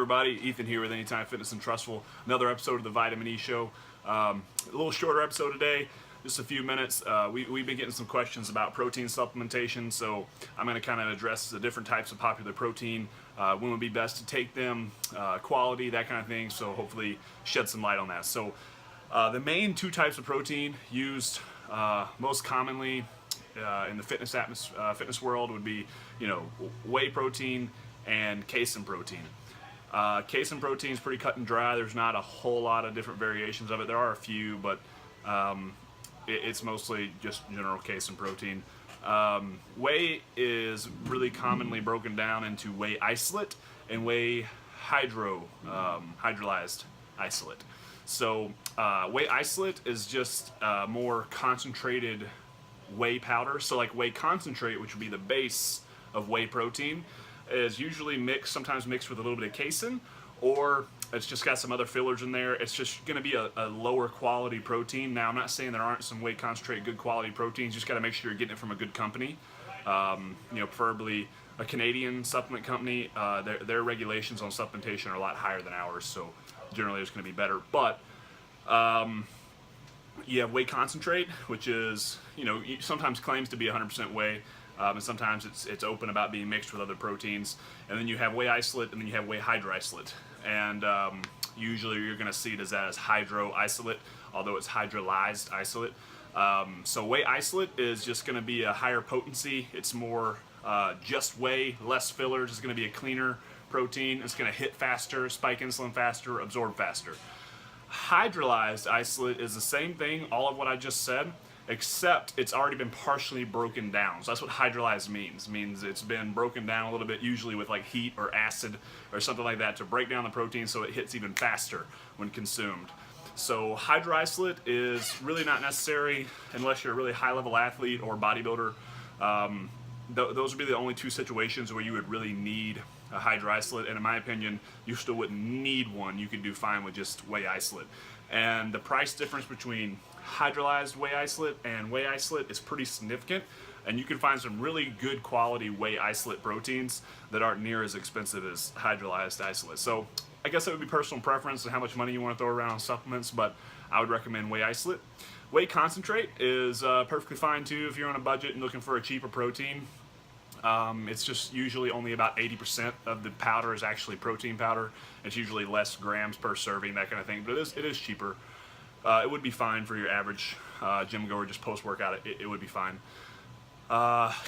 everybody, Ethan here with Anytime Fitness and Trustful. Another episode of the Vitamin E Show. A little shorter episode today, just a few minutes. We've been getting some questions about protein supplementation, so I'm going to kind of address the different types of popular protein, when would be best to take them, quality, that kind of thing, so hopefully shed some light on that. So the main two types of protein used most commonly in the fitness world would be, whey protein and casein protein. Casein protein is pretty cut and dry. There's not a whole lot of different variations of it. There are a few, but it's mostly just general casein protein. Whey is really commonly broken down into whey isolate and whey hydrolyzed isolate. So whey isolate is just more concentrated whey powder. So like whey concentrate, which would be the base of whey protein, is usually sometimes mixed with a little bit of casein, or it's just got some other fillers in there. It's just going to be a lower quality protein. Now, I'm not saying there aren't some whey concentrate good quality proteins. You just got to make sure you're getting it from a good company. Preferably a Canadian supplement company. Their regulations on supplementation are a lot higher than ours, so generally it's going to be better. But you have whey concentrate, which is, sometimes claims to be 100% whey. And sometimes it's open about being mixed with other proteins. And then you have whey isolate, and then you have whey hydrolyzed. And usually you're going to see it as hydro isolate, although it's hydrolyzed isolate. So whey isolate is just going to be a higher potency. It's more just whey, less fillers. It's going to be a cleaner protein. It's going to hit faster, spike insulin faster, absorb faster. Hydrolyzed isolate is the same thing, all of what I just said, except it's already been partially broken down. So that's what hydrolyzed means. It means it's been broken down a little bit, usually with like heat or acid or something like that, to break down the protein so it hits even faster when consumed. So hydrolyzed is really not necessary unless you're a really high-level athlete or bodybuilder. Those would be the only two situations where you would really need a hydrolyzed, and in my opinion, you still wouldn't need one. You could do fine with just whey isolate. And the price difference between hydrolyzed whey isolate and whey isolate is pretty significant, and you can find some really good quality whey isolate proteins that aren't near as expensive as hydrolyzed isolate. So I guess that would be personal preference and how much money you want to throw around on supplements, but I would recommend whey isolate. Whey concentrate is perfectly fine too if you're on a budget and looking for a cheaper protein. It's just usually only about 80% of the powder is actually protein powder. It's usually less grams per serving, that kind of thing, but it is cheaper. It would be fine for your average gym goer, just post-workout, it would be fine.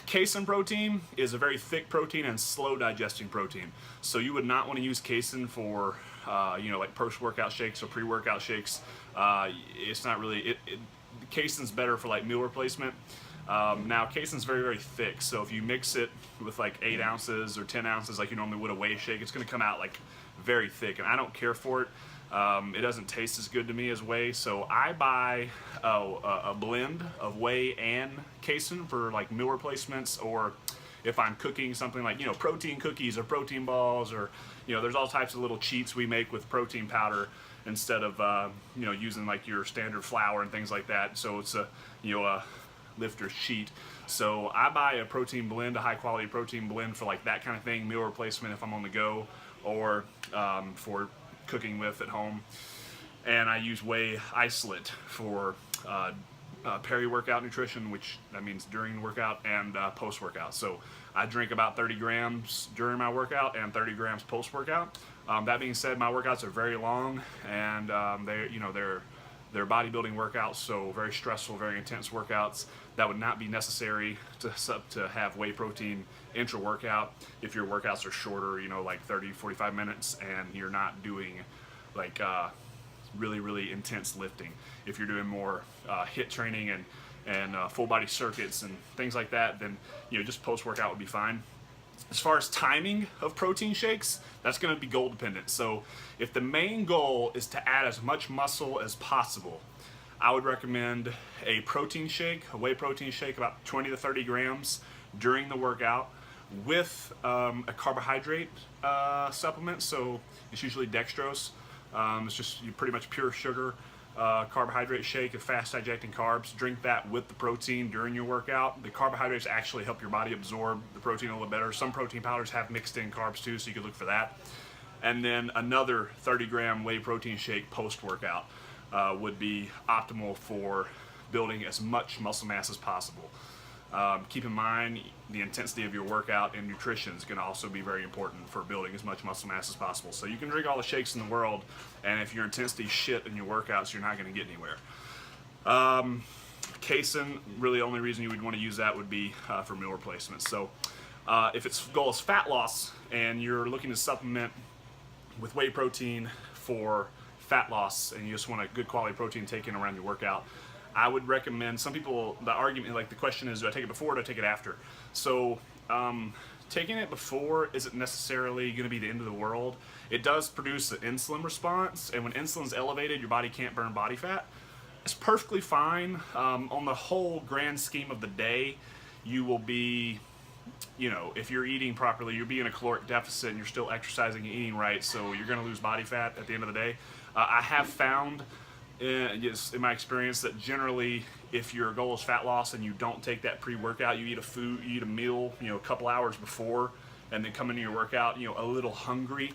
Casein protein is a very thick protein and slow digesting protein. So you would not want to use casein for, like post-workout shakes or pre-workout shakes. It's not really, casein's better for like meal replacement. Now casein's very, very thick, so if you mix it with like 8 ounces or 10 ounces like you normally would a whey shake, it's going to come out like very thick, and I don't care for it. It doesn't taste as good to me as whey, so I buy a blend of whey and casein for like meal replacements, or if I'm cooking something like, protein cookies or protein balls, or, there's all types of little cheats we make with protein powder instead of, using like your standard flour and things like that. So it's a lifter's cheat. So I buy a protein blend, a high quality protein blend for like that kind of thing, meal replacement if I'm on the go, or for cooking with at home. And I use whey isolate for peri-workout nutrition, which that means during the workout and post-workout. So I drink about 30 grams during my workout and 30 grams post-workout. That being said, my workouts are very long, and they're bodybuilding workouts, so very stressful, very intense workouts. That would not be necessary to have whey protein intra-workout if your workouts are shorter, like 30, 45 minutes, and you're not doing like really, really intense lifting. If you're doing more HIIT training and full body circuits and things like that, then just post-workout would be fine. As far as timing of protein shakes, that's going to be goal dependent. So if the main goal is to add as much muscle as possible, I would recommend a protein shake, a whey protein shake, about 20 to 30 grams during the workout with a carbohydrate supplement. So it's usually dextrose. It's just pretty much pure sugar. Carbohydrate shake of fast digesting carbs. Drink that with the protein during your workout. The carbohydrates actually help your body absorb the protein a little better. Some protein powders have mixed in carbs too, so you could look for that. and then another 30-gram whey protein shake post-workout would be optimal for building as much muscle mass as possible. Keep in mind the intensity of your workout and nutrition is going to also be very important for building as much muscle mass as possible. So you can drink all the shakes in the world, and if your intensity is shit in your workouts, you're not going to get anywhere. Casein, really the only reason you would want to use that would be for meal replacement. So if its goal is fat loss and you're looking to supplement with whey protein for fat loss and you just want a good quality protein taken around your workout, I would recommend, some people, the argument, like the question is, do I take it before or do I take it after? So taking it before isn't necessarily going to be the end of the world. It does produce an insulin response, and when insulin's elevated, your body can't burn body fat. It's perfectly fine. On the whole grand scheme of the day, you will be, you know, if you're eating properly, you'll be in a caloric deficit and you're still exercising and eating right, so you're going to lose body fat at the end of the day. I have found, in my experience, that generally if your goal is fat loss and you don't take that pre-workout, you eat a meal, you know, a couple hours before, and then come into your workout, you know, a little hungry.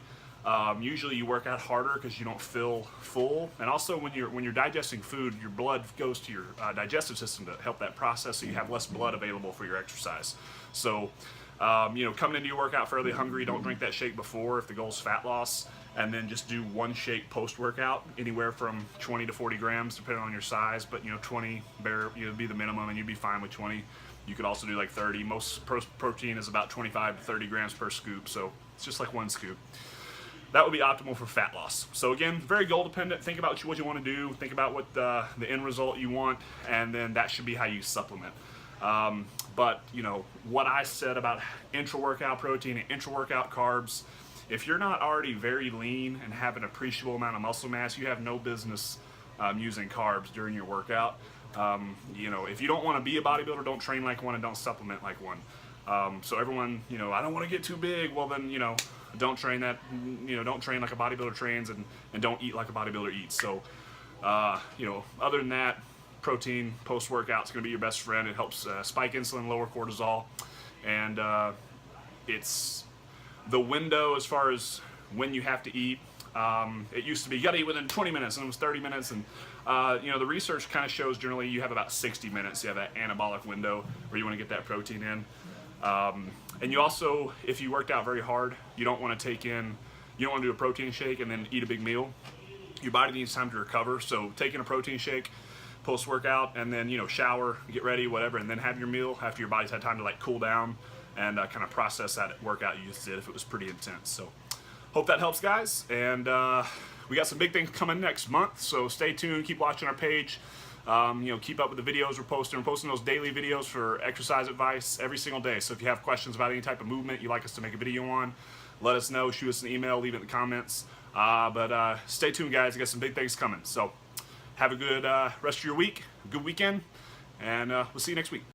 Usually you work out harder because you don't feel full, and also when you're digesting food, your blood goes to your digestive system to help that process, so you have less blood available for your exercise. So you know, coming into your workout fairly hungry, don't drink that shake before if the goal is fat loss, and then just do one shake post-workout, anywhere from 20 to 40 grams depending on your size, but you know, 20 would be the minimum, and you'd be fine with 20. You could also do like 30. Most protein is about 25 to 30 grams per scoop, so it's just like one scoop. That would be optimal for fat loss. So again, very goal dependent. Think about what you want to do. Think about what the end result you want, and then that should be how you supplement. But you know, what I said about intra-workout protein and intra-workout carbs, if you're not already very lean and have an appreciable amount of muscle mass, you have no business using carbs during your workout. You know, if you don't want to be a bodybuilder, don't train like one and don't supplement like one. So everyone, you know, I don't want to get too big. Well then, you know, don't train that, you know, don't train like a bodybuilder trains, and don't eat like a bodybuilder eats. So, you know, other than that, protein post-workout is going to be your best friend. It helps spike insulin, lower cortisol, and it's the window as far as when you have to eat. It used to be you got to eat within 20 minutes, and it was 30 minutes, and you know, the research kind of shows generally you have about 60 minutes. You have that anabolic window where you want to get that protein in. And you also, if you worked out very hard, you don't want to you don't want to do a protein shake and then eat a big meal. Your body needs time to recover, so taking a protein shake post-workout and then, you know, shower, get ready, whatever, and then have your meal after your body's had time to like cool down and kind of process that workout you just did if it was pretty intense. So hope that helps, guys, and we got some big things coming next month, so stay tuned, keep watching our page. You know, keep up with the videos we're posting. We're posting those daily videos for exercise advice every single day. So if you have questions about any type of movement you'd like us to make a video on, let us know. Shoot us an email, leave it in the comments. But stay tuned, guys. I got some big things coming. So have a good rest of your week, good weekend, and we'll see you next week.